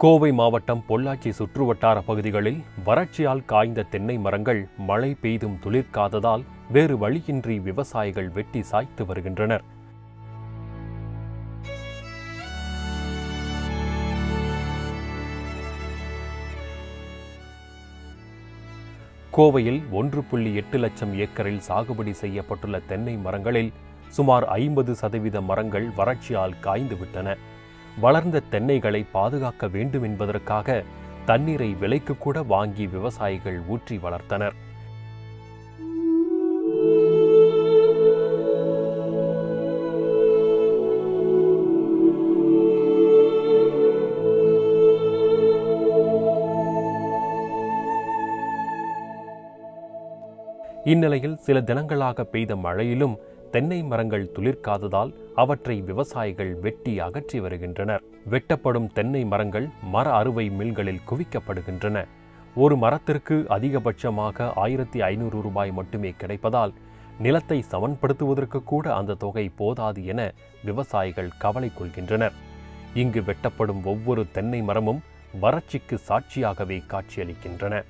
கோவை மாவட்டம் பொள்ளாச்சி சுற்றுவட்டார பகுதிகளில் வறட்சியால் காய்ந்த தென்னை மரங்கள் மழை பெய்தும் துளிர்க்காததால் வேறு வழியின்றி விவசாயிகள் வெட்டி சாய்த்து வருகின்றனர். கோவையில் 1.8 லட்சம் ஏக்கரில் சாகுபடி செய்யப்பட்டுள்ள தென்னை மரங்களில் சுமார் 50% மரங்கள் வறட்சியால் காய்ந்துவிட்டன. வளர்ந்த தென்னைகளை பாதுகாக்க வேண்டும் என்பதற்காக தண்ணீரை விலைக்கு கூட வாங்கி விவசாயிகள் ஊற்றி வளர்த்தனர். இந்நிலையில் சில தினங்களாக பெய்த மழையிலும் தென்னை மரங்கள் துளிர்க்காததால் அவற்றை விவசாயிகள் வெட்டி அகற்றி வருகின்றனர். வெட்டப்படும் தென்னை மரங்கள் மர அறுவை மில்களில் குவிக்கப்படுகின்றன. ஒரு மரத்திற்கு அதிகபட்சமாக 1500 ரூபாய் மட்டுமே கிடைப்பதால் நிலத்தை சமன்படுத்துவதற்கு கூட அந்த தொகை போதாது என விவசாயிகள் கவலை கொள்கின்றனர். இங்கு வெட்டப்படும் ஒவ்வொரு தென்னை மரமும் வறட்சிக்கு சாட்சியாகவே காட்சியளிக்கின்றன.